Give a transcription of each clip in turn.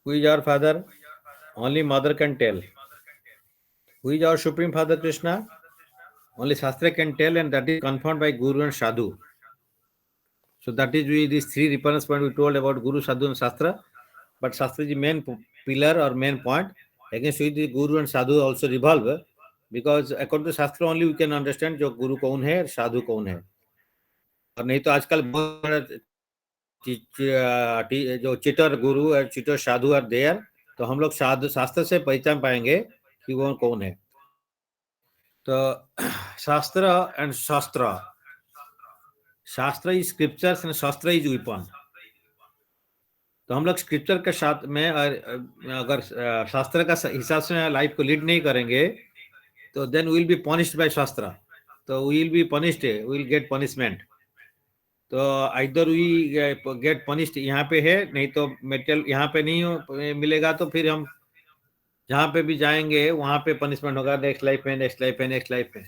Who is our father? Only mother can tell. Who is our Supreme Father Krishna? Only Shastra can tell, and that is confirmed by Guru and Sadhu. So that is these three reference point we told about Guru, Sadhu, and Shastra. But Shastra is the main pillar or main point. Against which the Guru and Sadhu also revolve, because according to Shastra only we can understand जो Guru कौन है और साधु कौन है. और नहीं तो आजकल बहुत बड़ा जो चिटर गुरु और चिटर साधु आर देयर, तो हम लोग साधु शास्त्र से पहचान पाएंगे कि वो कौन है. तो शास्त्र एंड शास्त्र, शास्त्र इज स्क्रिप्चर्स एंड शास्त्र इज वेपन. तो हम लोग स्क्रिप्चर के साथ में अगर शास्त्र का हिसाब से लाइफ को लीड नहीं करेंगे तो then will be punished by shastra. तो will be punished, will get punishment. तो आइदर वी गेट पनिश्ड यहाँ पे है, नहीं तो मेटेरियल यहाँ पे नहीं मिलेगा, तो फिर हम जहाँ पे भी जाएंगे वहां पे पनिशमेंट होगा, नेक्स्ट लाइफ में, नेक्स्ट लाइफ में, नेक्स्ट लाइफ में.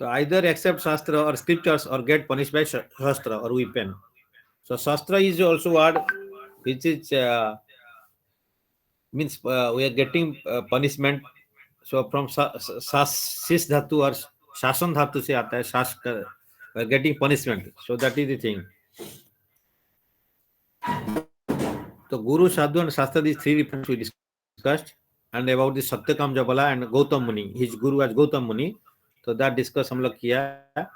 तो आइदर एक्सेप्ट शास्त्र और स्क्रिप्चर्स और गेट पनिश्ड बाय शास्त्र और weapon. So Shastra is also word which is means we are getting punishment. So from sis dhatu or shasan dhatu se aata hai, we are getting punishment. So that is the thing. So Guru, Sadhu and Shastra, these three references we discussed, and about the Satyakam Jabala and Gautam Muni. His Guru was Gautam Muni. So that discuss हम लोग किया.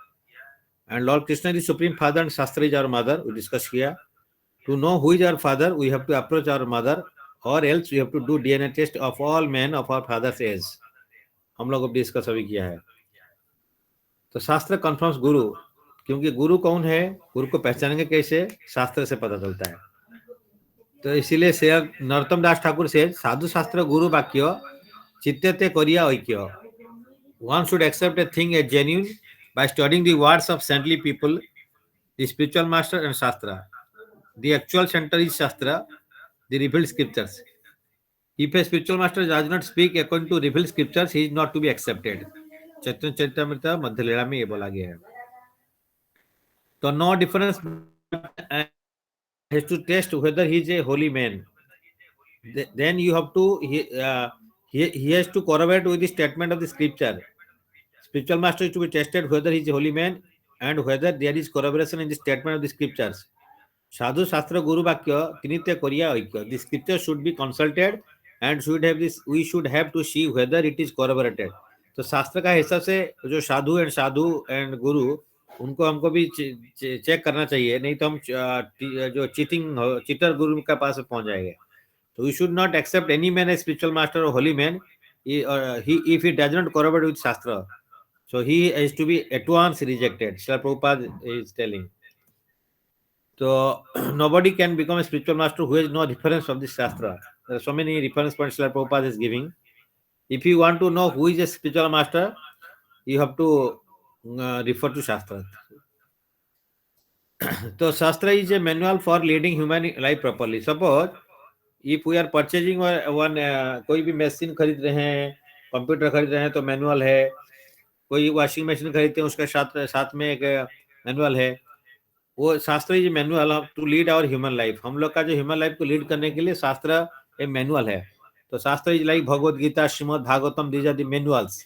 And Lord Krishna is Supreme Father and Shastra is our mother. We discussed here. To know who is our father, we have to approach our mother, or else we have to do DNA test of all men of our father's age. हम लोग अब discuss अभी किया है. तो शास्त्र confirms गुरु, क्योंकि गुरु कौन है, गुरु को पहचानेंगे कैसे, शास्त्र से पता चलता है. तो इसीलिए शेर नरोत्तम दास ठाकुर से साधु शास्त्र गुरु वाक्य चित्तते करिया ऐक्य. One should accept a thing as genuine by studying the words of saintly people, the spiritual master and Shastra. The actual center is Shastra, the revealed scriptures. If a spiritual master does not speak according to revealed scriptures, he is not to be accepted. चैतन्य चरितामृत मध्य लीला में ये बोला गया है. तो no difference has to test whether he is a holy man. Then you have to he has to corroborate with the statement of the scripture. Spiritual master is to be tested whether he is a holy man and whether there is corroboration in the statement of the scriptures. Sadhu Shastra Guru Vakya Tinitya Koriya Aikya. The scripture should be consulted and should have this. We should have to see whether it is corroborated. तो शास्त्र का हिसाब से जो साधु and गुरु, उनको हमको भी check करना चाहिए, नहीं तो हम जो चीटर गुरु के पास पहुंच जाएंगे. तो we should not accept any man a spiritual master और holy man if he does not corroborate with Shastra. So he is to be at once rejected. Srila Prabhupada is telling. So nobody can become a spiritual master who has no reference of this Shastra. There are so many reference points Srila Prabhupada is giving. If you want to know who is a spiritual master, you have to refer to Shastra. So Shastra is a manual for leading human life properly. Suppose if we are purchasing one कोई भी machine खरीद रहे हैं, computer खरीद रहे हैं तो manual है, कोई वॉशिंग मशीन खरीदते हैं उसके साथ में एक मैनुअल है. वो shastra is manual to lead our human life. हम लोग का जो ह्यूमन लाइफ को लीड करने के लिए शास्त्र एक मैनुअल है. तो shastra is like Bhagavad Gita, Shrimad Bhagavatam, these are the manuals.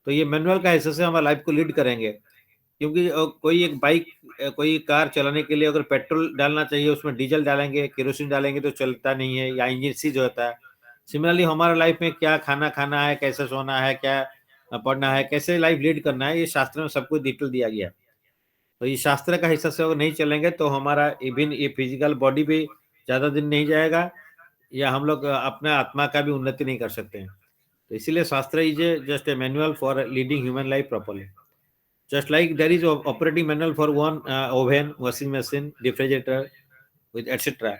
तो ये मैनुअल का हिस्से से हमारे लाइफ को लीड करेंगे. क्योंकि कोई एक बाइक, कोई कार चलाने के लिए अगर पेट्रोल डालना चाहिए, उसमें डीजल डालेंगे, केरोसिन डालेंगे तो चलता नहीं है, या इंजन सीज होता है. सिमिलरली हमारा लाइफ में क्या खाना है, कैसे सोना है, क्या पढ़ना है, कैसे लाइफ लीड करना है, ये शास्त्र में सब कुछ डिटेल दिया गया. तो ये शास्त्र का हिस्सा से अगर नहीं चलेंगे तो हमारा इवन ये फिजिकल बॉडी भी ज्यादा दिन नहीं जाएगा, या हम लोग अपना आत्मा का भी उन्नति नहीं कर सकते हैं. तो इसीलिए शास्त्र is just a manual for leading human life properly. Just like there is an operating manual for one oven, washing machine, refrigerator, with etc.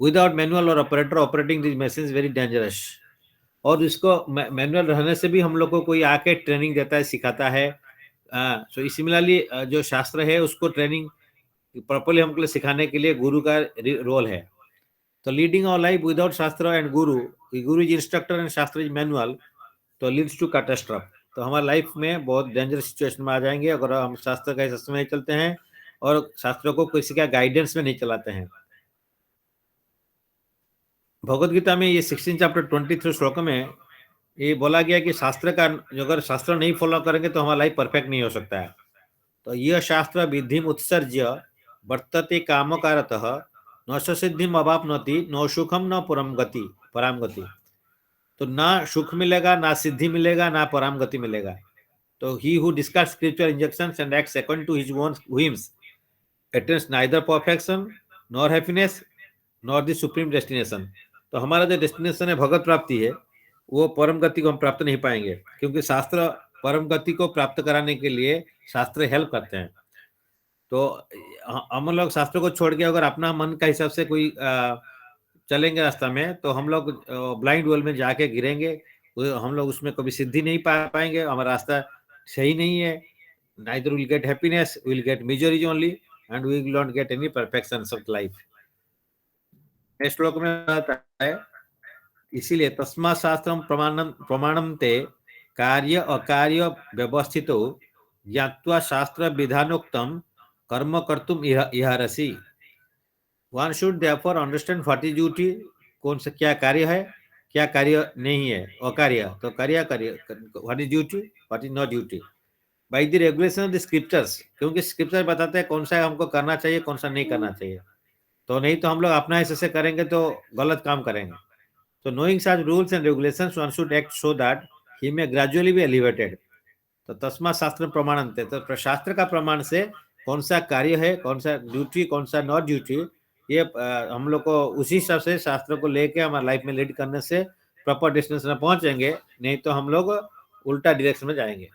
Without manual or operator operating these machines very dangerous. और इसको manual रहने से भी हम लोग को कोई आके ट्रेनिंग देता है, सिखाता है. सो सिमिलरली जो शास्त्र है उसको ट्रेनिंग प्रॉपर्ली हमको सिखाने के लिए गुरु का रोल है. तो लीडिंग आवर लाइफ विदाउट शास्त्र and Guru is instructor and शास्त्र इज मैनुअल, तो लीड्स टू कैटास्ट्रॉफ. तो हमारे लाइफ में बहुत डेंजरस सिचुएशन में आ जाएंगे अगर हम शास्त्र का हिस्से में नहीं चलते हैं और शास्त्रों को किसी का गाइडेंस में नहीं चलाते हैं. भगवत गीता में ये 16 चैप्टर 23 श्लोक में ये बोला गया कि शास्त्र का अगर शास्त्र नहीं फॉलो करेंगे तो हमारा लाइफ परफेक्ट नहीं हो सकता है। तो यह शास्त्र विधि उत्सर्ज्य वर्तते कामकारतः न सिद्धिम अवापनोति न सुखम न परम गति। तो ना सुख मिलेगा, ना सिद्धि मिलेगा, ना परम गति मिलेगा। तो he who discard spiritual injections and acts according to his own whims attains neither perfection nor happiness nor the supreme destination। तो हमारा जो डेस्टिनेशन है भगवत प्राप्ति है, वो परम गति को हम प्राप्त नहीं पाएंगे, क्योंकि शास्त्र परम गति को प्राप्त कराने के लिए शास्त्र हेल्प करते हैं। तो हम लोग शास्त्र को छोड़ के अगर अपना मन का हिसाब से कोई चलेंगे रास्ता में, तो हम लोग ब्लाइंड वेल में जाके गिरेंगे। हम लोग उसमें कभी सिद्धि नहीं पा पाएंगे, हमारा रास्ता सही नहीं है। neither will get happiness, we will get misery only, and we will not get any perfections of life। Next श्लोक में आता है, इसीलिए तस्मा शास्त्रम प्रमाणम ते कार्य अकार्य व्यवस्थितो ज्ञात्वा शास्त्र विधानोक्तम कर्म कर्तुम इहारसी। One should therefore understand what is duty, कौन सा क्या कार्य है, क्या कार्य नहीं है, अकार्य तो कार्य what is duty, what is not duty by the regulation of the scriptures. क्योंकि स्क्रिप्चर बताते हैं कौन सा हमको करना चाहिए, कौन सा नहीं करना चाहिए। तो नहीं तो हम लोग अपना हिस्से से करेंगे तो गलत काम करेंगे। तो knowing such rules and regulations one should act so that he may gradually be elevated. तो तस्मा शास्त्र प्रमाणन्ते, तो शास्त्र का प्रमाण से कौन सा कार्य है, कौन सा ड्यूटी, कौन सा नॉट ड्यूटी, ये हम लोग को उसी हिसाब से शास्त्र को लेके हमारे लाइफ में लीड करने से प्रॉपर डेस्टिनेशन में पहुंचेंगे। नहीं तो हम लोग उल्टा डायरेक्शन में जाएंगे।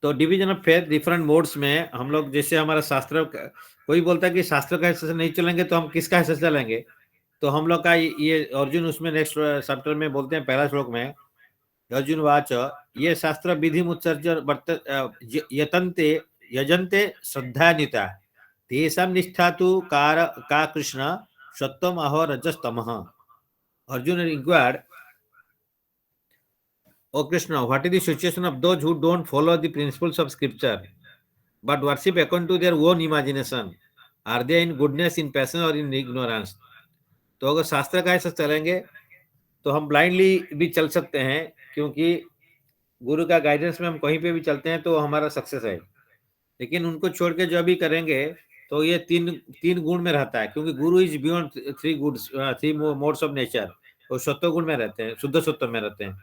तो division of faith different modes में हम लोग, जैसे हमारा शास्त्र, कोई बोलता है कि शास्त्र का हिस्से से नहीं चलेंगे तो हम किसका हिस्से से चलेंगे। तो हम लोग का ये अर्जुन उसमें नेक्स्ट चैप्टर में बोलते हैं, पहला श्लोक में अर्जुन वाच ये शास्त्र विधि उत्सर्ज यतन्ते यजन्ते श्रद्धान्विता तेषां निष्ठा तु का कृष्ण सत्वम अहो रजस्तमः। Arjun inquired, O Krishna, what is the situation of those who don't follow the principles of scripture but worship according to their own imagination? Are they in goodness, in passion or in ignorance? तो अगर शास्त्र का ऐसा चलेंगे तो हम blindly भी चल सकते हैं, क्योंकि गुरु का गाइडेंस में हम कहीं पे भी चलते हैं तो हमारा सक्सेस है। लेकिन उनको छोड़ के जो भी करेंगे तो ये तीन गुण में रहता है, क्योंकि गुरु is beyond three modes of nature. वो सत्व गुण में रहते हैं, शुद्ध सत्व में रहते हैं।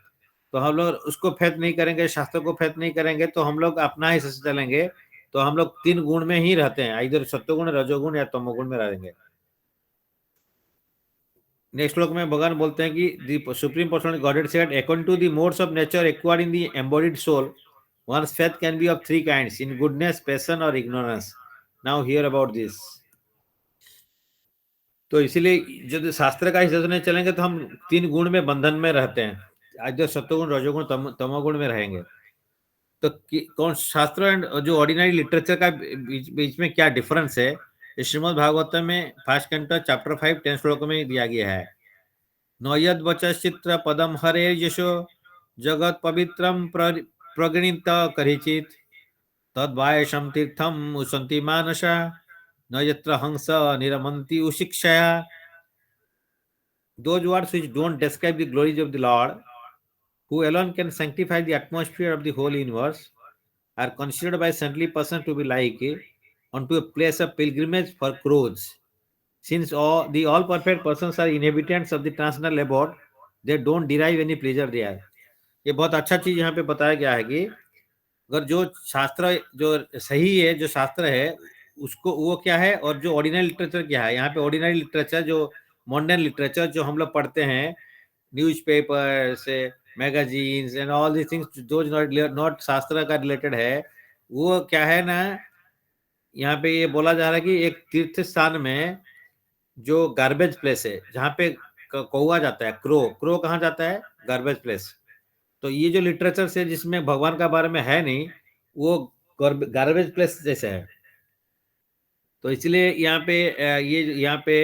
तो हम लोग उसको फेथ नहीं करेंगे, शास्त्र को फेथ नहीं करेंगे, तो हम लोग अपना हिस्से से चलेंगे तो हम लोग तीन गुण में ही रहते हैं, इधर सत्वगुण, रजोगुण या तमोगुण में रहेंगे। नेक्स्ट श्लोक में भगवान बोलते हैं कि the supreme personality godhead said according to the modes of nature acquired in the embodied soul one's faith can be of three kinds, in goodness, passion और ignorance। now hear about this। तो इसीलिए जब शास्त्र का हिस्सा नहीं चलेंगे तो हम तीन गुण में बंधन में रहते हैं, आज जो सत्वगुण, रजोगुण, तमोगुण में रहेंगे। तो कौन शास्त्र एंड जो ऑर्डिनरी लिटरेचर का बीच में क्या डिफरेंस है, श्रीमद् भागवतम में फर्स्ट कैंटो चैप्टर 5 10 श्लोक में दिया गया है। नयद वचित्र पदम हरे यशो जगत पवित्रम प्रगणित करिचित तद्वायशम तीर्थम उसंति मानसा न यत्र हंस निरमंति उशिक्षया। Those words which don't describe the glories of the Lord, who alone can sanctify the atmosphere of the whole universe, are considered by saintly persons to be like unto a place of pilgrimage for crows। Since the all perfect persons are inhabitants of the transcendental abode, they don't derive any pleasure there। ये बहुत अच्छा चीज यहाँ पे बताया गया है कि अगर जो शास्त्र जो सही है, जो शास्त्र है उसको वो क्या है, और जो ऑर्डिनरी लिटरेचर क्या है। यहाँ पे ऑर्डिनरी लिटरेचर जो मॉडर्न लिटरेचर जो हम लोग पढ़ते हैं, newspapers, magazines and all these things, जो नॉट शास्त्र का रिलेटेड है, वो क्या है ना, यहाँ पे ये बोला जा रहा है कि एक तीर्थ स्थान में जो गार्बेज प्लेस है, जहाँ पे कौवा जाता है, क्रो कहाँ जाता है, गार्बेज प्लेस। तो ये जो लिटरेचर से जिसमें भगवान का बारे में है नहीं, वो गार्बेज प्लेस जैसे है। तो इसलिए यहाँ पे ये यहाँ पे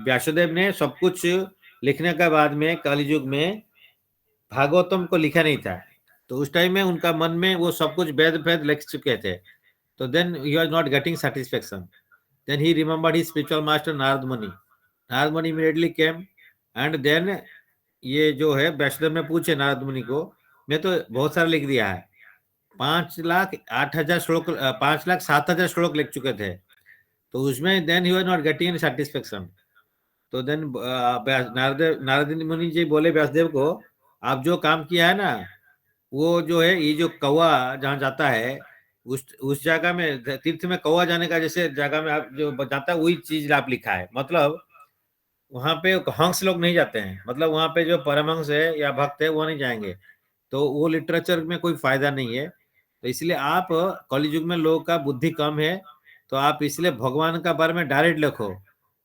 व्यासदेव ने सब कुछ लिखने के बाद में कलयुग में भागवतम को लिखा नहीं था। तो उस टाइम में उनका मन में वो सब कुछ वेद लिख चुके थे। तो then he was not getting satisfaction. Then he remembered his spiritual master Narada Muni. Narada मुनि इमीडिएटली केम एंड देन ये जो है वैष्णव में पूछे नारद मुनि को, मैं तो बहुत सारा लिख दिया है, 5,08,000 श्लोक, 5,07,000 श्लोक लिख चुके थे, तो उसमें then he was not getting any satisfaction. तो देन नारद मुनि जी बोले व्यासदेव को, आप जो काम किया है ना, वो जो है ये जो कौवा जहाँ जाता है, उस जगह में तीर्थ में कौवा जाने का जैसे जगह में आप जो जाता है वही चीज आप लिखा है। मतलब वहां पे हंस लोग नहीं जाते हैं, मतलब वहां पे जो परमहंस है या भक्त है वो नहीं जाएंगे, तो वो लिटरेचर में कोई फायदा नहीं है। तो इसलिए आप, कलयुग में लोगों का बुद्धि कम है, तो आप इसलिए भगवान का बारे में डायरेक्ट लिखो।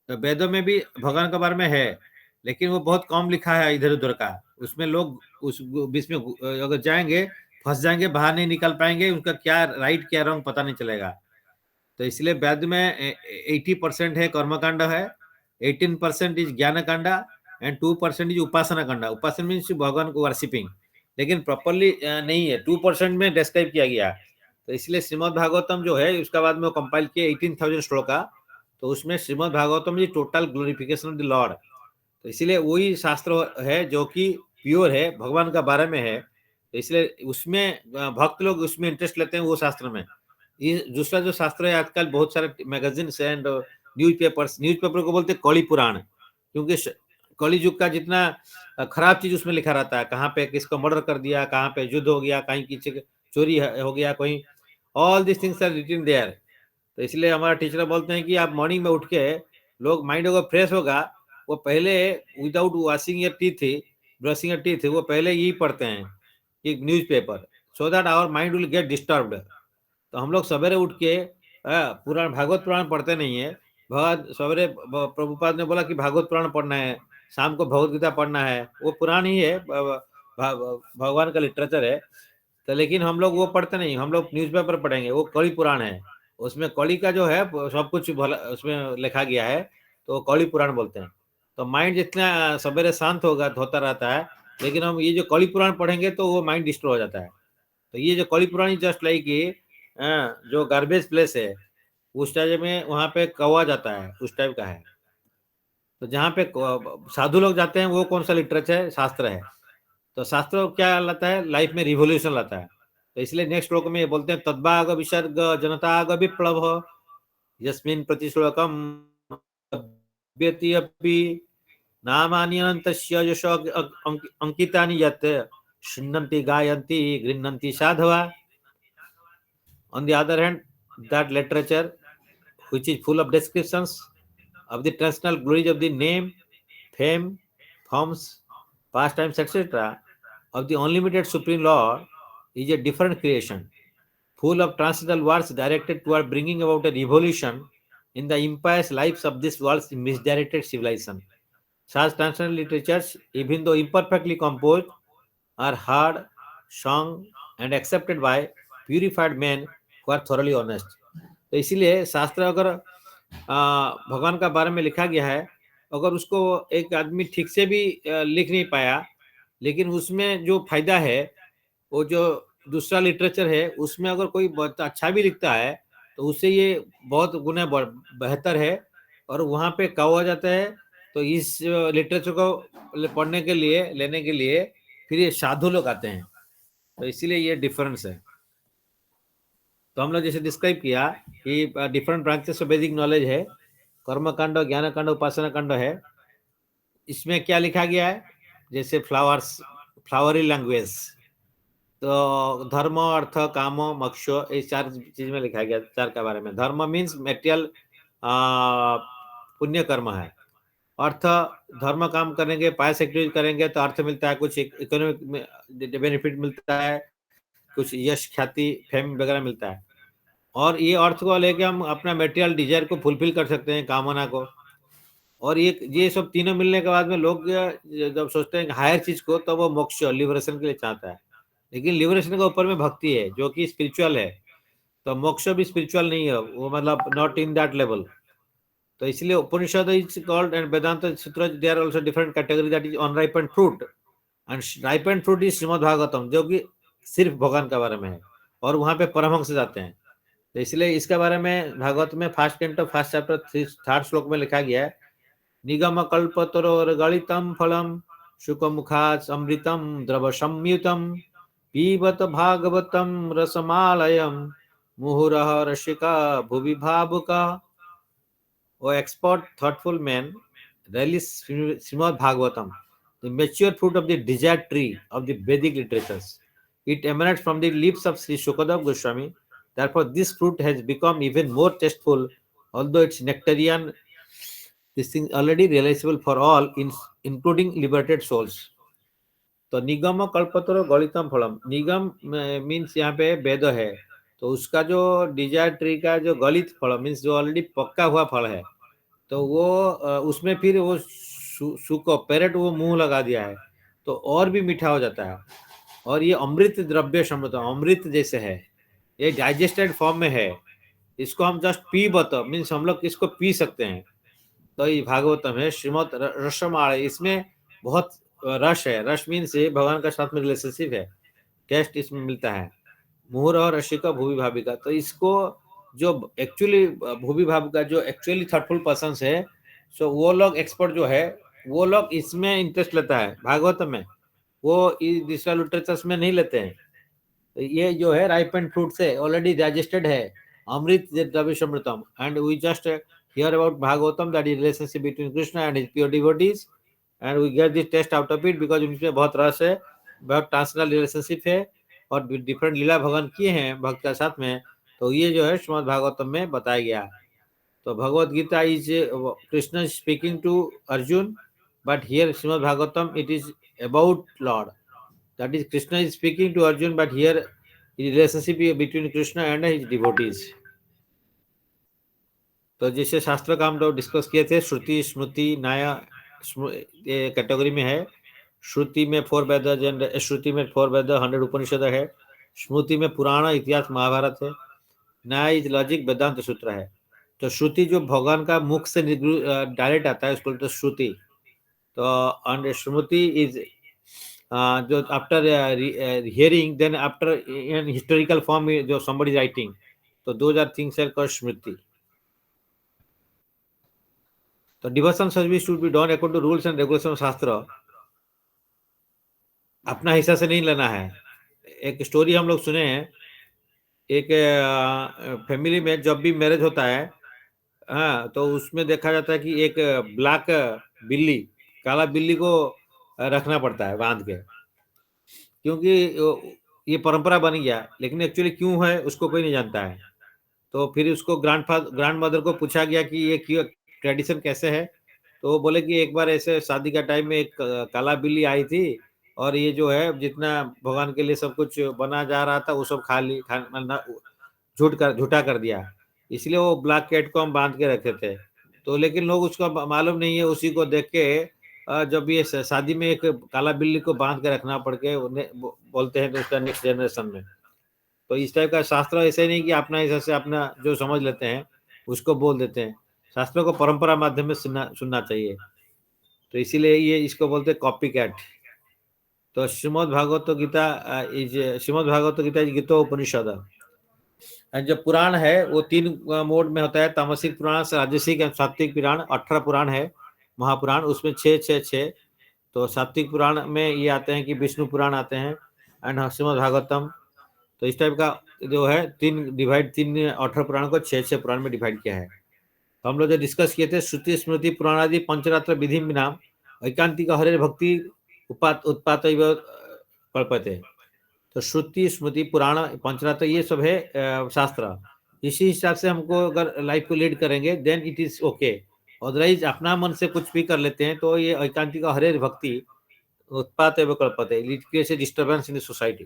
तो वेदों में भी भगवान के बारे में है, लेकिन वो बहुत कम लिखा है इधर उधर का। उसमें लोग उस बीच में अगर जाएंगे फंस जाएंगे, बाहर नहीं निकल पाएंगे, उनका क्या राइट क्या रॉन्ग पता नहीं चलेगा। तो इसलिए वेद में 80% है कर्मकांड है, 18% इज ज्ञान Kanda and 2% is Upasana Kanda. Upasana means भगवान को वर्शिपिंग, लेकिन प्रॉपरली नहीं है, 2% में डिस्क्राइब किया गया। तो इसलिए श्रीमद् भागवतम जो है उसका बाद में कंपाइल किया 18,000 श्लोका। तो उसमें Srimad Bhagavatam ji total glorification of the lord. तो इसलिए वही शास्त्र है जो कि प्योर है, भगवान का बारे में है। तो इसलिए उसमें भक्त लोग उसमें इंटरेस्ट लेते हैं वो शास्त्र में। ये दूसरा जो शास्त्र है, आजकल बहुत सारे मैगजीन एंड न्यूज़पेपर को बोलते हैं कली पुराण, क्योंकि कली युग का जितना खराब चीज उसमें लिखा रहता है, कहाँ पे किसको मर्डर कर दिया, कहाँ पे युद्ध हो गया, कहीं किसी चोरी हो गया, कहीं all this things are written there. तो इसलिए हमारा टीचर बोलते हैं कि आप मॉर्निंग में उठ के, लोग माइंड अगर फ्रेश होगा, वो पहले without washing your teeth, brushing your teeth, वो पहले यही पढ़ते हैं कि newspaper, so that our mind will get disturbed. तो हम लोग सवेरे उठ के पुराण भागवत पुराण पढ़ते नहीं है। भगवान सवेरे प्रभुपाद ने बोला कि भागवत पुराण पढ़ना है, शाम को भगवत गीता पढ़ना है, वो पुराण ही है, भगवान का लिटरेचर है। तो लेकिन हम लोग वो पढ़ते नहीं, हम लोग न्यूज़पेपर पढ़ेंगे, वो कड़ी पुराण है, उसमें कड़ी का जो है सब कुछ भला उसमें लिखा गया है, तो कड़ी पुराण बोलते हैं। तो माइंड जितना सवेरे शांत होगा होता रहता है, लेकिन हम ये जो कड़ी पुराण पढ़ेंगे तो वो माइंड डिस्टर्ब हो जाता है। तो ये जो कड़ी पुराणी जस्ट लाइक जो गार्बेज प्लेस है, उस टाइम में वहां पे कौवा जाता है, उस टाइप का है। तो जहाँ पे साधु लोग जाते हैं वो कौन सा लिटरेचर है, शास्त्र है। तो शास्त्र क्या लाता है, लाइफ में रिवोल्यूशन लाता है। तो इसलिए नेक्स्ट श्लोक में ये बोलते हैं, तद्भाग विसर्ग जनताग विप्लव यस्मिन् प्रतिश्लोकम अपि नामानि अनन्तस्य यशो अंकितानि यत् शृण्वन्ति गायन्ति गृह्णन्ति साधवा। On the other hand, that literature, which is full of descriptions of the traditional glories of the name, fame, forms, pastimes, etc., of the unlimited Supreme Lord, is a different creation, full of transcendental words directed toward bringing about a revolution in the impious lives of this world's misdirected civilization. Such transcendental literatures, even though imperfectly composed, are heard, sung, and accepted by purified men who are thoroughly honest. तो इसीलिए शास्त्र अगर भगवान का बारे में लिखा गया है, अगर उसको एक आदमी ठीक से भी लिख नहीं पाया, लेकिन उसमें जो फायदा है, वो जो दूसरा लिटरेचर है उसमें अगर कोई बहुत अच्छा भी लिखता है, तो उससे ये बहुत गुना बेहतर है। और वहाँ पे कहा हुआ जाता है, तो इस लिटरेचर को पढ़ने के लिए, लेने के लिए फिर ये साधु लोग आते हैं। तो इसीलिए ये डिफरेंस है। तो हम लोग जैसे डिस्क्राइब किया कि डिफरेंट ब्रांचेस ऑफ वैदिक नॉलेज है, कर्म कांड, ज्ञान कांड, उपासना कांड है। इसमें क्या लिखा गया है, जैसे फ्लावर्स, फ्लावरी लैंग्वेज, तो धर्म, अर्थ, काम, मोक्ष, ये चार चीज में लिखा गया, चार के बारे में। धर्म मीन्स मेटेरियल पुण्य कर्म है। अर्थ, धर्म काम करेंगे, पायस एक्टिविटी करेंगे तो अर्थ मिलता है, कुछ इकोनॉमिक बेनिफिट मिलता है, कुछ यश, ख्याति, फेम वगैरह मिलता है। और ये अर्थ को लेके हम अपना मेटेरियल डिजायर को फुलफिल कर सकते हैं, कामना को। और ये सब तीनों मिलने के बाद में लोग जब सोचते हैं हायर चीज को, तो वो मोक्ष, लिबरेशन के लिए चाहता है। लेकिन लिबरेशन के ऊपर में भक्ति है जो कि स्पिरिचुअल है, तो मोक्ष भी स्पिरिचुअल नहीं है, वो मतलब नॉट इन दैट लेवल। तो इसलिए Upanishad is called and Vedanta Sutra, they are also different category, that is unripened fruit, and ripened fruit is Srimad Bhagavatam, जो कि सिर्फ भगवान के बारे में है, और वहां पे परमहंस जाते हैं। तो इसलिए इसके बारे में भागवत में first canto first chapter 3rd श्लोक में लिखा गया है निगम कल्पतरोर्गलितं फलं शुकमुखात् अमृतं द्रव संयुतं पीबत भागवतं रसमालयं मुहुरः रसिका भुवि भावुका. O expert, thoughtful man, relish Srimad Bhagavatam, the mature fruit of the desired tree of the Vedic literatures. It emanates from the lips of Sri Shukadev Goswami. Therefore, this fruit has become even more tasteful, although its nectarian this thing already realizable for all, including liberated souls. तो निगम कल्पतरो गलितम फलम, निगम means यहाँ पे वेद है, तो उसका जो desire tree का जो गलित फल मीन्स जो ऑलरेडी पक्का हुआ फल है, तो वो उसमें फिर वो सुको पेरेट वो मुंह लगा दिया है तो और भी मीठा हो जाता है. और ये अमृत द्रव्य समृत अमृत जैसे है, ये डाइजेस्टेड फॉर्म में है, इसको हम जस्ट पी बत मीन्स हम लोग इसको पी सकते हैं. तो ये भागवतम है श्रीमद रसमाल, इसमें बहुत रस है, रस मीन्स भगवान का साथ में रिलेशनशिप है, टेस्ट इसमें मिलता है. मुहुर और रसिका भूवि भाविका, तो इसको जो एक्चुअली भूवि भाविका जो एक्चुअली थॉटफुल पर्सन है, सो वो लोग एक्सपर्ट जो है वो लोग इसमें इंटरेस्ट लेता है भागवत में, वो दूसरा लिटरेचर्स में नहीं लेते हैं. तो ये जो है राइप एंड फ्रूट से ऑलरेडी डाइजेस्टेड है, अमृत द्रव्यमृतम. And we just hear about Bhagavatam, that is relationship between Krishna and his pure devotees, and we get this taste out of it because उनमें बहुत रस है, बहुत ट्रांसनल रिलेशनशिप है और डिफरेंट लीला भगवान किए हैं भक्त के साथ में. तो ये जो है श्रीमद् भागवतम में बताया गया. तो Bhagavad Gita is Krishna speaking to Arjuna, but here Srimad Bhagavatam it is about lord, that is Krishna is speaking to Arjuna, but here relationship between Krishna and his devotees. तो जैसे शास्त्र का हम लोग डिस्कस किए थे, श्रुति स्मृति न्याय कैटेगरी में है. श्रुति में 4 वेद, श्रुति में 4 वेद 100 उपनिषद है, स्मृति में पुराण इतिहास महाभारत है, न्याय इज लॉजिक वेदांत सूत्र है. तो श्रुति जो भगवान का मुख से डायरेक्ट आता है उसको तो श्रुति. तो स्मृति इज जो after hearing then after in historical form जो somebody राइटिंग, तो those are things are called smriti. तो devotion service should be done according to rules and regulation of shastra, अपना हिस्सा से नहीं लेना है. एक स्टोरी हम लोग सुने हैं, एक फैमिली में जब भी मैरिज होता है, हाँ, तो उसमें देखा जाता है कि एक ब्लैक बिल्ली, काला बिल्ली को रखना पड़ता है बांध के, क्योंकि ये परंपरा बन गया, लेकिन एक्चुअली क्यों है उसको कोई नहीं जानता है. तो फिर उसको ग्रैंड मदर को पूछा गया कि ये क्यों ट्रेडिशन कैसे है, तो वो बोले कि एक बार ऐसे शादी का टाइम में एक काला बिल्ली आई थी और ये जो है जितना भगवान के लिए सब कुछ बना जा रहा था वो सब झूठा कर दिया, इसलिए वो ब्लैक कैट को हम बांध के रखे थे. तो लेकिन लोग उसको मालूम नहीं है, उसी को देख के जब ये शादी में एक काला बिल्ली को बांध के रखना पड़ के बोलते हैं तो उसका नेक्स्ट जनरेशन में. तो इस टाइप का शास्त्र ऐसे नहीं कि अपना हिसाब से अपना जो समझ लेते हैं उसको बोल देते हैं, शास्त्रों को परंपरा माध्यम में सुनना चाहिए. तो इसीलिए ये इसको बोलते हैं कॉपी कैट. तो श्रीमद् भागवत गीता इज गीतो उपनिषद. जो पुराण है वो 3 मोड में होता है, तामसिक पुराण, राजसिक एवं सात्विक पुराण. 18 पुराण है महापुराण, उसमें 6 तो सात्विक पुराण में ये आते हैं कि विष्णु पुराण आते हैं एंड श्रीमद् भागवतम. तो इस टाइप का जो है 18 पुराण को 6 पुराण में डिवाइड किया है. तो हम लोग जो डिस्कस किए थे, श्रुति स्मृति पुराणादि पंचरात्र विधि नाम ऐकांतिक हरे भक्ति उत्पात कल्पते. तो श्रुति स्मृति पुराण पंचरात्र ये सब है शास्त्र. इसी हिसाब से हमको अगर लाइफ को लीड करेंगे then it is okay. Otherwise अपना मन से कुछ भी कर लेते हैं तो ये ऐकांतिक हरे भक्ति उत्पात एवं कल्पते, it creates disturbance in the society.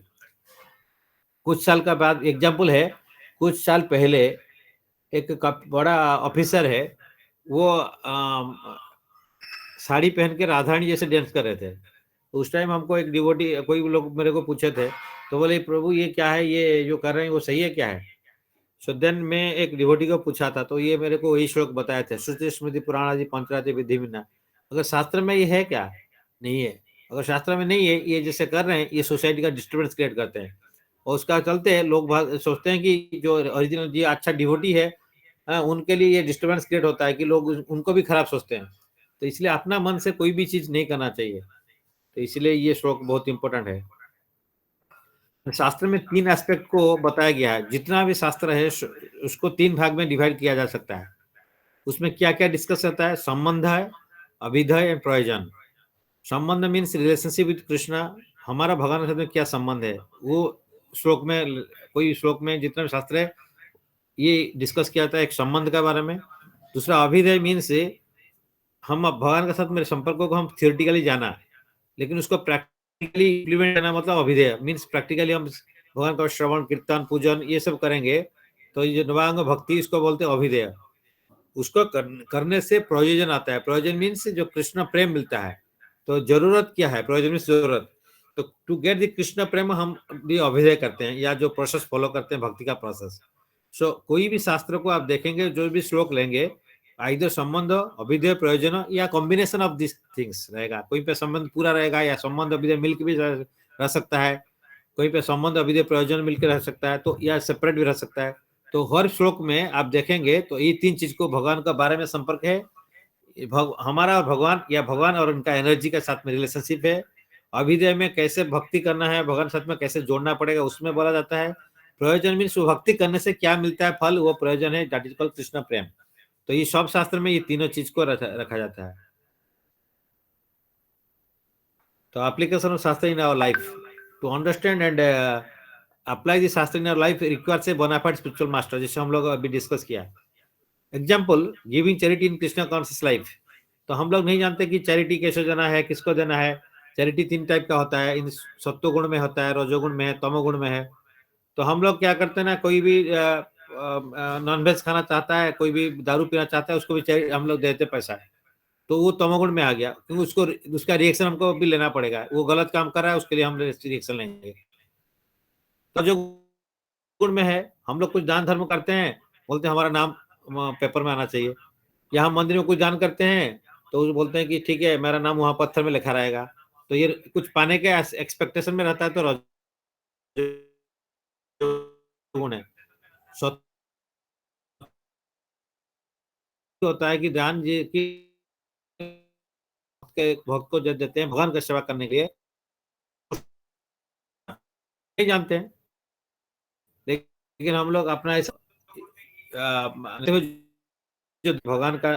कुछ साल का बाद एग्जाम्पल है, कुछ साल पहले एक बड़ा ऑफिसर है, वो साड़ी पहन के राधारानी जैसे डांस कर रहे थे. उस टाइम हमको एक डिवोटी कोई लोग मेरे को पूछे थे, तो बोले प्रभु ये क्या है, ये जो कर रहे हैं वो सही है क्या है. सो देन मैं एक डिवोटी को पूछा था, तो ये मेरे को वही श्लोक बताए थे, श्रुति स्मृति पुराण आदि पंचरात्र विधि विना. अगर शास्त्र में ये है क्या, नहीं है. अगर शास्त्र में नहीं है, ये जैसे कर रहे हैं ये सोसाइटी का डिस्टर्बेंस क्रिएट करते हैं. और उसका चलते लोग सोचते हैं कि जो ओरिजिनल जी अच्छा डिवोटी है, उनके लिए ये डिस्टर्बेंस क्रिएट होता है कि लोग उनको भी खराब सोचते हैं. तो इसलिए अपना मन से कोई भी चीज नहीं करना चाहिए। तो इसलिए ये श्लोक बहुत इंपॉर्टेंट है। शास्त्र में 3 एस्पेक्ट को बताया गया है। जितना भी शास्त्र है उसको 3 भाग में डिवाइड किया जा सकता है। उसमें क्या क्या डिस्कस होता है? संबंध है, अभिधेय एंड प्रयोजन। संबंध मीन्स रिलेशनशिप विद कृष्णा। हमारा भगवान के साथ में क्या संबंध है, वो श्लोक में, कोई श्लोक में जितना भी शास्त्र है ये डिस्कस किया जाता है एक संबंध के बारे में। दूसरा अभिधेय मीन्स हम भगवान के साथ मेरे संपर्कों को हम थियोरेटिकली जाना, लेकिन उसको प्रैक्टिकली इम्प्लीमेंट करना, मतलब अभिधेय मीन्स प्रैक्टिकली हम भगवान का श्रवण कीर्तन पूजन ये सब करेंगे। तो ये जो नवांग भक्ति इसको बोलते हैं अभिधेय। उसको करने से प्रयोजन आता है। प्रयोजन मीन्स जो कृष्ण प्रेम मिलता है। तो जरूरत क्या है? प्रयोजन मीन्स जरूरत। तो टू गेट द कृष्ण प्रेम हम भी अभिधेय करते हैं, या जो प्रोसेस फॉलो करते हैं भक्ति का प्रोसेस। सो कोई भी शास्त्र को आप देखेंगे, जो भी श्लोक लेंगे, आइदर संबंध, अभिधेय, प्रयोजन या कॉम्बिनेशन ऑफ दिस थिंग्स रहेगा। कोई पे संबंध पूरा रहेगा, या संबंध अभिधेय मिलकर भी रह सकता है। कोई पे संबंध अभिधेय प्रयोजन मिलकर रह सकता है, तो या सेपरेट भी रह सकता है। तो हर श्लोक में आप देखेंगे तो ये 3 चीज को भगवान का बारे में संपर्क है। हमारा और भगवान, या भगवान और उनका एनर्जी के साथ में रिलेशनशिप है। अभिधेय में कैसे भक्ति करना है, भगवान साथ में कैसे जोड़ना पड़ेगा, उसमें बोला जाता है। प्रयोजन मीन्स भक्ति करने से क्या मिलता है फल, वो प्रयोजन है, दैट इज कॉल्ड कृष्ण प्रेम। तो ये सब शास्त्र में ये तीनों चीज को रखा जाता है। तो application of shastra in our life, to understand and apply this shastra in our life requires a bona fide spiritual master, जैसे हम लोग अभी डिस्कस किया। Example, giving charity in Krishna conscious life. तो हम लोग नहीं जानते कि चैरिटी कैसे देना है, किसको देना है। चैरिटी 3 टाइप का होता है, इन सत्व गुण में होता है, रजोगुण में है, तमोगुण में है। तो हम लोग क्या करते हैं ना, कोई भी नॉनवेज खाना चाहता है, कोई भी दारू पीना चाहता है, उसको भी हम लोग देते पैसा। तो वो तमोगुण में आ गया, क्योंकि उसको उसका रिएक्शन हमको भी लेना पड़ेगा। वो गलत काम कर रहा है, उसके लिए हम रिएक्शन लेंगे। तो जो गुण में है, हम लोग कुछ दान धर्म करते हैं, बोलते हैं हमारा नाम पेपर में आना चाहिए। या हम मंदिर में कुछ दान करते हैं, तो बोलते हैं कि ठीक है मेरा नाम वहां पत्थर में लिखा रहेगा। तो ये कुछ पाने के एक्सपेक्टेशन में रहता है, तो गुण है। सत्य होता है कि दान जी की भक्त को जब देते हैं भगवान का सेवा करने के लिए, नहीं जानते हैं, लेकिन हम लोग अपना जो भगवान का,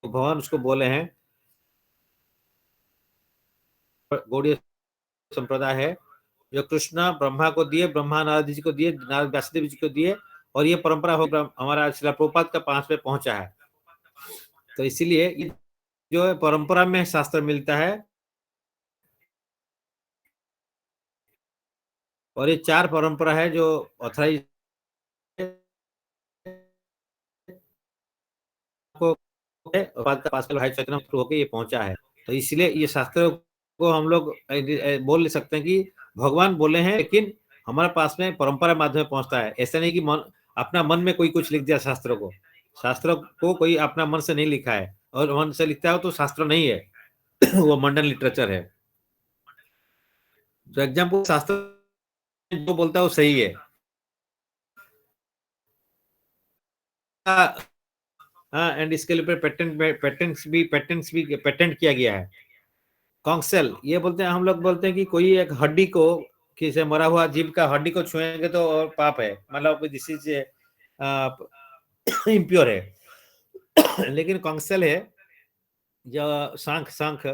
भगवान उसको बोले हैं, गौड़ीय संप्रदाय है, जो कृष्णा ब्रह्मा को दिए, ब्रह्मा नारद जी को दिए, नारद व्यासदेव जी को दिए, और ये परंपरा हो हमारा शिला प्रभुपाद का 5 पे पहुंचा है। तो इसीलिए जो है परंपरा में शास्त्र मिलता है, और ये 4 परंपरा है जो ऑथराइज को भाई चक्र थ्रू होके ये पहुंचा है। तो इसलिए ये शास्त्र को हम लोग बोल सकते हैं कि भगवान बोले हैं, लेकिन हमारे पास में परंपरा माध्यम पहुंचता है। ऐसा नहीं कि अपना मन में कोई कुछ लिख दिया शास्त्र को। शास्त्र को कोई अपना मन से नहीं लिखा है, और मन से लिखता है तो शास्त्र नहीं है वो मॉडर्न लिटरेचर है। तो एग्जाम्पल, शास्त्र जो बोलता है वो सही है। हाँ, एंड इसके लिए पेटेंट किया गया है। कॉन्सेल, ये बोलते हैं, हम लोग बोलते हैं कि कोई एक हड्डी को, किसी मरा हुआ जीव का हड्डी को छुएंगे तो और पाप है, मतलब दिस इज इम्प्योर है। लेकिन कॉन्सेल है जो शंख शंख,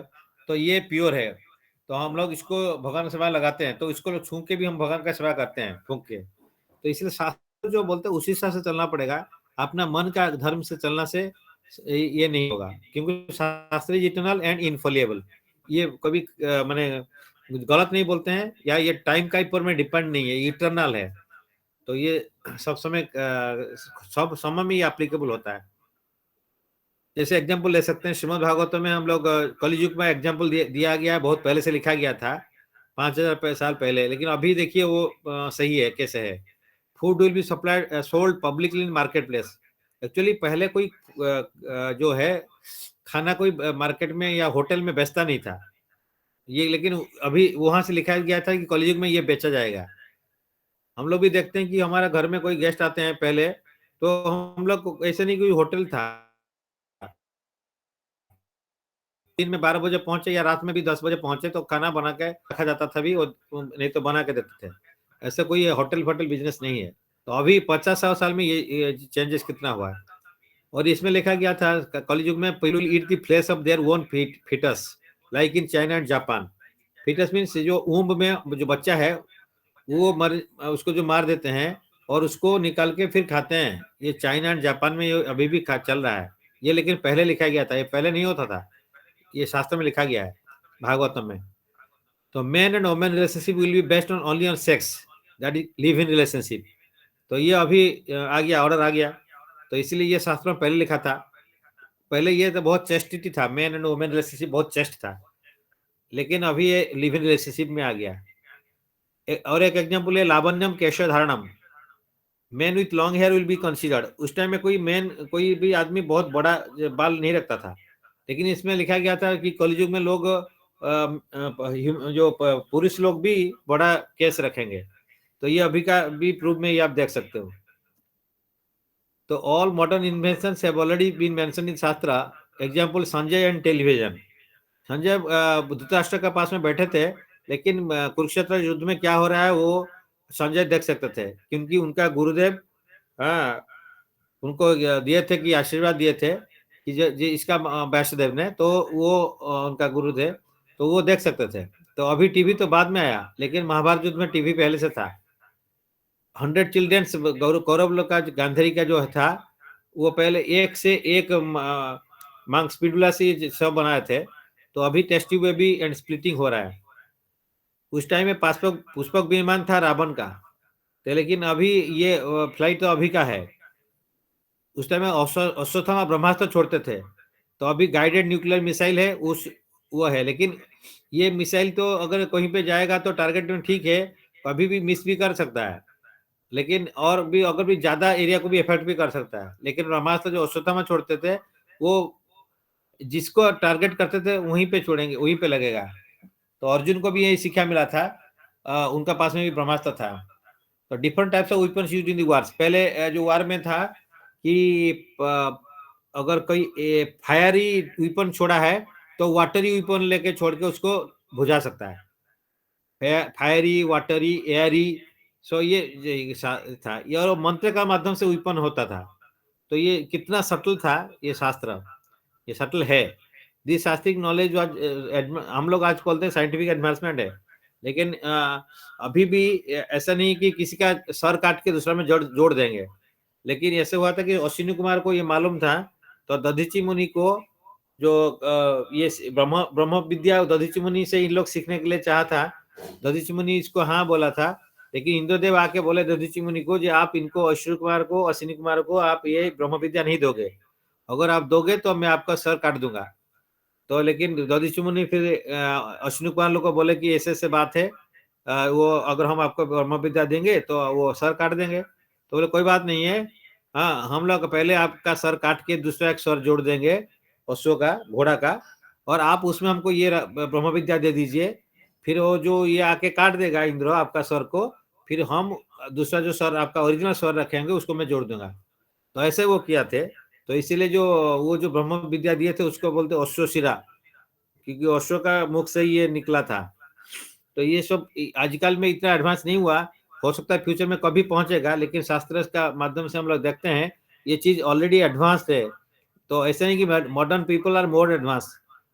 तो ये प्योर है। तो हम लोग इसको भगवान का सेवा लगाते हैं, तो इसको छू के भी हम भगवान का सेवा करते हैं फूंक के। तो इसलिए शास्त्र जो बोलते हैं उसी हिसाब से चलना पड़ेगा। अपना मन का धर्म से चलना से ये नहीं होगा, क्योंकि शास्त्र इज इटर्नल एंड इनफॉलिएबल। ये कभी मैंने गलत नहीं बोलते हैं, या ये टाइम का ऊपर में डिपेंड नहीं है, इटर्नल है। तो ये सब समय सब समय में ये एप्लीकेबल होता है। जैसे एग्जाम्पल ले सकते हैं, श्रीमद् भागवत में हम लोग कलयुग में एग्जाम्पल दिया गया है, बहुत पहले से लिखा गया था, 5000 साल पहले। लेकिन अभी देखिए वो सही है कैसे है। Food will be supplied sold publicly in market place. Actually पहले कोई जो है खाना कोई मार्केट में या होटल में बेचता नहीं था ये, लेकिन अभी वहां से लिखा गया था कि कलयुग में ये बेचा जाएगा। हम लोग भी देखते हैं कि हमारा घर में कोई गेस्ट आते हैं पहले, तो हम लोग ऐसे नहीं, कोई होटल था दिन में 12 बजे पहुंचे या रात में भी 10 बजे पहुंचे तो खाना बना के रखा जाता था भी, और नहीं तो बना के देते थे। ऐसे कोई होटल बिजनेस नहीं है। तो अभी 50-100 साल में ये चेंजेस कितना हुआ है। और इसमें लिखा गया था कलयुग में people eat the flesh of their own fetus like in China and Japan. Fetus means जो ऊंब में जो बच्चा है वो उसको जो मार देते हैं और उसको निकाल के फिर खाते हैं। ये चाइना एंड जापान में ये अभी भी चल रहा है ये, लेकिन पहले लिखा गया था, ये पहले नहीं होता था, ये शास्त्र में लिखा गया है भागवतम में। तो man and women relationship will be based on only on sex, that is live in relationship. तो ये अभी आ गया, ऑर्डर आ गया, तो इसलिए ये शास्त्र में पहले लिखा था। पहले ये तो बहुत चेस्टिटी था, मैन एंड वुमेन रिलेशनशिप बहुत चेस्ट था, लेकिन अभी ये लिव इन रिलेशनशिप में आ गया। और एक एग्जांपल है लावण्यम केशधारणम, man with long hair will be considered. उस टाइम में कोई भी आदमी बहुत बड़ा बाल नहीं रखता था, लेकिन इसमें लिखा गया था कि कलयुग में लोग जो पुरुष लोग भी बड़ा केस रखेंगे। तो ये अभी का भी प्रूफ में ये आप देख सकते हो। तो all modern inventions have already been mentioned in shastra. Example Sanjay and television. Sanjay Dhritarashtra के पास में बैठे थे, लेकिन कुरुक्षेत्र युद्ध में क्या हो रहा है वो संजय देख सकते थे, क्योंकि उनका गुरुदेव उनको दिए थे कि आशीर्वाद दिए थे कि इसका वैष्णदेव ने, तो वो उनका गुरु थे, तो वो देख सकते थे। तो अभी टीवी तो बाद में आया, लेकिन महाभारत युद्ध में टीवी पहले से था। 100 चिल्ड्रेन्स कौरव लोग का गांधारी का जो था वो पहले एक से एक मांग स्पीडुला से सब बनाए थे। तो अभी टेस्ट ट्यूब भी एंड स्प्लिटिंग हो रहा है। उस टाइम में पुष्पक विमान था रावण का, तो लेकिन अभी ये फ्लाइट तो अभी का है। उस टाइम में अश्वत्थामा ब्रह्मास्त्र छोड़ते थे, तो अभी गाइडेड न्यूक्लियर मिसाइल है वो है। लेकिन ये मिसाइल तो अगर कहीं पे जाएगा तो टारगेट में ठीक है, कभी भी मिस भी कर सकता है, लेकिन और भी अगर भी ज्यादा एरिया को भी इफेक्ट भी कर सकता है। लेकिन ब्रह्मास्त्र जो अश्वत्थामा छोड़ते थे वो जिसको टारगेट करते थे वहीं पे छोड़ेंगे, वहीं पे लगेगा। तो अर्जुन को भी यही शिक्षा मिला था, उनका पास में भी ब्रह्मास्त्र था। तो different types of weapons used in the wars. पहले जो वार में था कि अगर कोई फायरी वेपन छोड़ा है तो वाटरी वेपन लेके छोड़ के उसको बुझा सकता है। फायरी, वाटरी, एयरी, सो ये था। ये और मंत्र का माध्यम से वेपन होता था। तो ये कितना सटल था ये शास्त्र, ये सटल है। दिस शास्त्रिक नॉलेज हम लोग आज बोलते हैं साइंटिफिक एडवांसमेंट है, लेकिन अभी भी ऐसा नहीं कि किसी का सर काट के दूसरा में जोड़ देंगे। लेकिन ऐसे हुआ था कि अश्विनी कुमार को ये मालूम था, तो दधीची मुनि को जो ये ब्रह्म विद्या दधीची मुनि से इन लोग सीखने के लिए चाहा था। दधीची मुनि इसको हाँ बोला था, लेकिन इंद्रदेव आके बोले दधीची मुनि को जी आप इनको अश्विनी कुमार को आप ये ब्रह्म विद्या नहीं दोगे, अगर आप दोगे तो मैं आपका सर काट दूंगा। तो लेकिन दधीची मुनि फिर अश्विनी कुमार लोग को बोले कि ऐसे ऐसे बात है, वो अगर हम आपको ब्रह्म विद्या देंगे तो वो सर काट देंगे। तो बोले कोई बात नहीं है, हाँ हम लोग पहले आपका सर काट के दूसरा एक सर जोड़ देंगे अश्व का, घोड़ा का, और आप उसमें हमको ये ब्रह्म विद्या दे दीजिए। फिर वो जो ये आके काट देगा इंद्र आपका सर को, फिर हम दूसरा जो सर आपका ओरिजिनल सर रखेंगे उसको मैं जोड़ दूंगा। तो ऐसे वो किया थे। तो इसीलिए वो जो ब्रह्म विद्या दिए थे उसको बोलते अश्वशिरा, क्योंकि अश्व का मुख से ये निकला था। तो ये सब आजकल में इतना एडवांस नहीं हुआ, हो सकता है फ्यूचर में कभी पहुंचेगा, लेकिन शास्त्र का माध्यम से हम लोग देखते हैं ये चीज ऑलरेडी एडवांस है। तो ऐसा नहीं कि modern people are more advance,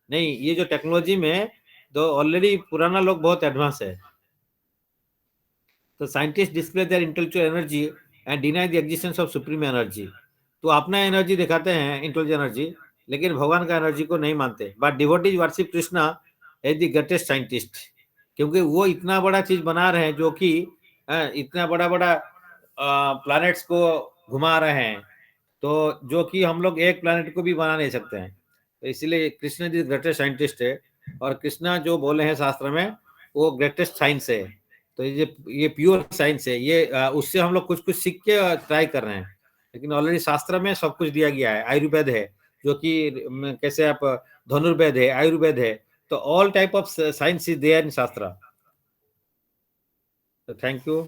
नहीं, ये जो टेक्नोलॉजी में तो ऑलरेडी पुराना लोग बहुत एडवांस है। तो scientist display there intellectual energy and deny the existence of supreme energy. तो अपना एनर्जी दिखाते हैं इंटेलिजेंट एनर्जी, लेकिन भगवान का एनर्जी को नहीं मानते। But devotees worship Krishna as the greatest scientist, क्योंकि वो इतना बड़ा चीज बना रहे हैं जो कि इतना बड़ा बड़ा प्लैनेट्स को घुमा रहे हैं, तो जो कि हम लोग एक प्लैनेट को भी बना नहीं सकते हैं। तो इसलिए कृष्ण जी ग्रेटेस्ट साइंटिस्ट है, और कृष्णा जो बोले हैं शास्त्र में वो ग्रेटेस्ट साइंस है। तो ये प्योर साइंस है, ये उससे हम लोग कुछ कुछ सीख के ट्राई कर रहे हैं, लेकिन ऑलरेडी शास्त्र में सब कुछ दिया गया है। आयुर्वेद है जो कि कैसे आप, धनुर्वेद है, आयुर्वेद है, तो all type of science is there in shastra. Thank you.